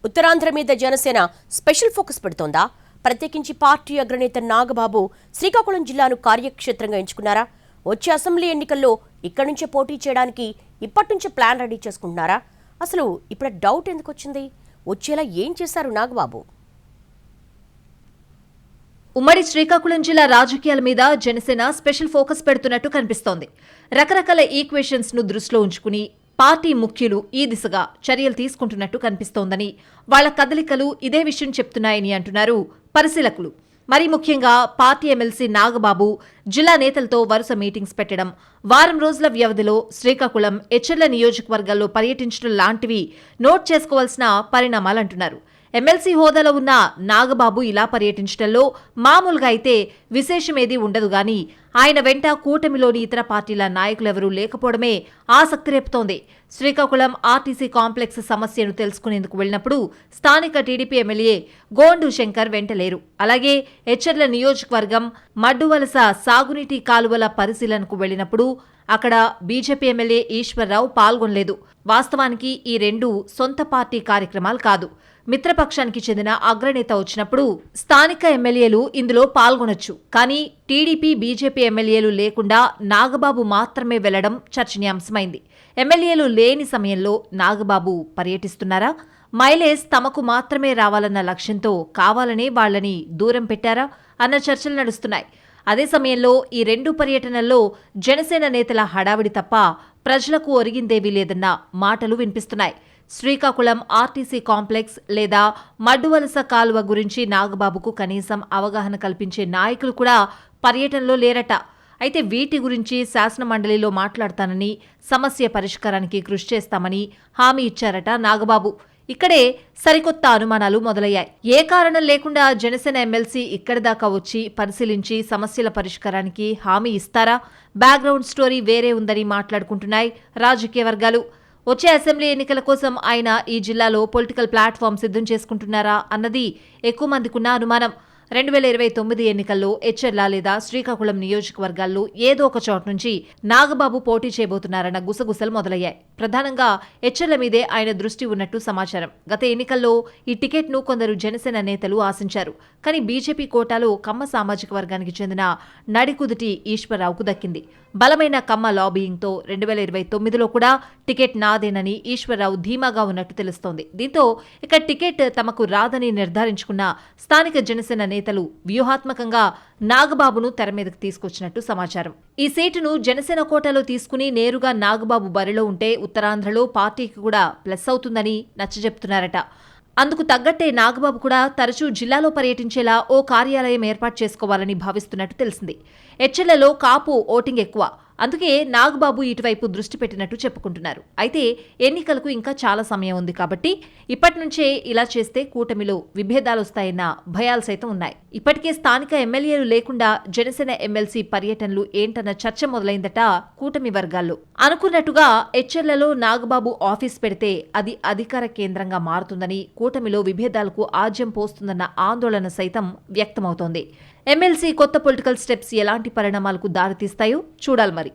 ఉత్తరాంధ్ర మీద Janasena special focus పెడుతోందా? ప్రత్యేకించి party అగ్రనేత నాగబాబు శ్రీకాకుళం జిల్లాను కార్యక్షేత్రంగా ఎంచుకున్నారా? వచ్చే అసెంబ్లీ ఎన్నికల్లో ఇక్కడి నుంచే పోటీ చేయడానికి ఇప్పటి నుంచే ప్లాన్ రెడీ చేసుకుంటున్నారా? అసలు ఇప్పుడు డౌట్ ఎందుకు వచ్చింది? వచ్చేలా ఏం చేశారు నాగబాబు? ఉమ్మడి శ్రీకాకుళం జిల్లా రాజకీయాల మీద జనసేన స్పెషల్ ఫోకస్ పెడుతున్నట్టు కనిపిస్తోంది. రకరకాల ఈక్వేషన్స్ ను దృష్టిలో ఉంచుకుని పార్టీ ముఖ్యులు ఈ దిశగా చర్యలు తీసుకుంటున్నట్టు కనిపిస్తోందని, వాళ్ల కదలికలు ఇదే విషయం చెప్తున్నాయని అంటున్నారు పరిశీలకులు. మరీ ముఖ్యంగా పార్టీ ఎమ్మెల్సీ నాగబాబు జిల్లా నేతలతో వరుస మీటింగ్స్ పెట్టడం, వారం రోజుల వ్యవధిలో శ్రీకాకుళం, ఎచ్చెర్ల నియోజకవర్గాల్లో పర్యటించడం లాంటివి నోట్ చేసుకోవాల్సిన పరిణామాలంటున్నారు. ఎమ్మెల్సీ హోదాలో ఉన్న నాగబాబు ఇలా పర్యటించడంలో మామూలుగా అయితే విశేషమేదీ ఉండదు గాని ఆయన వెంట కూటమిలోని ఇతర పార్టీల నాయకులెవరూ లేకపోవడమే ఆసక్తి రేపుతోంది. శ్రీకాకుళం ఆర్టీసీ కాంప్లెక్స్ సమస్యను తెలుసుకునేందుకు వెళ్లినప్పుడు స్థానిక టీడీపీ ఎమ్మెల్యే గోండు శంకర్ వెంటలేరు. అలాగే ఎచ్చెర్ల నియోజకవర్గం మడ్డువలస సాగునీటి కాలువల పరిశీలనకు వెళ్లినప్పుడు అక్కడ బీజేపీ ఎమ్మెల్యే ఈశ్వర్రావు పాల్గొనలేదు. వాస్తవానికి ఈ రెండు సొంత పార్టీ కార్యక్రమాలు కాదు. మిత్రపక్షానికి చెందిన అగ్రనేత వచ్చినప్పుడు స్థానిక ఎమ్మెల్యేలు ఇందులో పాల్గొనొచ్చు. కానీ టీడీపీ, బీజేపీ ఎమ్మెల్యేలు లేకుండా నాగబాబు మాత్రమే వెళ్లడం చర్చనీయాంశమైంది. ఎమ్మెల్యేలు లేని సమయంలో నాగబాబు పర్యటిస్తున్నారా? మైలేజ్ తమకు మాత్రమే రావాలన్న లక్ష్యంతో కావాలనే వాళ్లని దూరం పెట్టారా అన్న చర్చలు నడుస్తున్నాయి. అదే సమయంలో ఈ రెండు పర్యటనల్లో జనసేన నేతల హడావిడి తప్ప ప్రజలకు ఒరిగిందేవీ లేదన్న మాటలు వినిపిస్తున్నాయి. శ్రీకాకుళం ఆర్టీసీ కాంప్లెక్స్ లేదా మడ్డువలస కాలువ గురించి నాగబాబుకు కనీసం అవగాహన కల్పించే నాయకులు కూడా పర్యటనలో లేరట. అయితే వీటి గురించి శాసనమండలిలో మాట్లాడతానని, సమస్య పరిష్కారానికి కృషి చేస్తామని హామీ ఇచ్చారట నాగబాబు. ఇక్కడే సరికొత్త అనుమానాలు మొదలయ్యాయి. ఏ కారణం లేకుండా జనసేన ఎమ్మెల్సీ ఇక్కడి దాకా వచ్చి పరిశీలించి సమస్యల పరిష్కారానికి హామీ ఇస్తారా? బ్యాక్గ్రౌండ్ స్టోరీ వేరే ఉందని మాట్లాడుకుంటున్నాయి రాజకీయ వర్గాలు. వచ్చే అసెంబ్లీ ఎన్నికల కోసం ఆయన ఈ జిల్లాలో పొలిటికల్ ప్లాట్ఫామ్ సిద్ధం చేసుకుంటున్నారా అన్నది ఎక్కువ మందికున్న అనుమానం. 2029 ఎన్నికల్లో ఎచ్చెర్ల లేదా శ్రీకాకుళం నియోజకవర్గాల్లో ఏదో ఒక చోటు నుంచి నాగబాబు పోటీ చేయబోతున్నారన్న గుసగుసలు మొదలయ్యాయి. ప్రధానంగా ఎచ్చెర్ల మీదే ఆయన దృష్టి ఉన్నట్టు సమాచారం. గత ఎన్నికల్లో ఈ టికెట్ను కొందరు జనసేన నేతలు ఆశించారు. కానీ బీజేపీ కోటాలో కమ్మ సామాజిక వర్గానికి చెందిన నడికుదుటి ఈశ్వర్రావుకు దక్కింది. బలమైన కమ్మ లాబీయింగ్తో 2029లో కూడా టికెట్ నాదేనని ఈశ్వర్రావు ధీమాగా ఉన్నట్టు తెలుస్తోంది. దీంతో ఇక టికెట్ తమకు రాదని నిర్ధారించుకున్న స్థానిక జనసేన నేతలు వ్యూహాత్మకంగా నాగబాబును తెర మీదకు తీసుకొచ్చినట్టు సమాచారం. ఈ సీటును జనసేన కోటాలో తీసుకుని నేరుగా నాగబాబు బరిలో ఉంటే ఉత్తరాంధ్రలో పార్టీకి కూడా ప్లస్ అవుతుందని నచ్చజెప్తున్నారట. అందుకు తగ్గట్టే నాగబాబు కూడా తరచూ జిల్లాలో పర్యటించేలా ఓ కార్యాలయం ఏర్పాటు చేసుకోవాలని భావిస్తున్నట్టు తెలిసింది. ఎచ్చెర్లలో కాపు ఓటింగ్ ఎక్కువ, అందుకే నాగబాబు ఇటువైపు దృష్టి పెట్టినట్టు చెప్పుకుంటున్నారు. అయితే ఎన్నికలకు ఇంకా చాలా సమయం ఉంది కాబట్టి ఇప్పటి నుంచే ఇలా చేస్తే కూటమిలో విభేదాలొస్తాయన్న భయాలు సైతం ఉన్నాయి. ఇప్పటికే స్థానిక ఎమ్మెల్యేలు లేకుండా జనసేన ఎమ్మెల్సీ పర్యటనలు ఏంటన్న చర్చ మొదలైందట కూటమి వర్గాల్లో. అనుకున్నట్టుగా ఎచ్చెర్లలో నాగబాబు ఆఫీస్ పెడితే అది అధికార కేంద్రంగా మారుతుందని, కూటమిలో విభేదాలకు ఆజ్యం పోస్తుందన్న ఆందోళన సైతం వ్యక్తమవుతోంది. ఎమ్మెల్సీ కొత్త పొలిటికల్ స్టెప్స్ ఎలాంటి పరిణామాలకు దారితీస్తాయో చూడాలి మరి.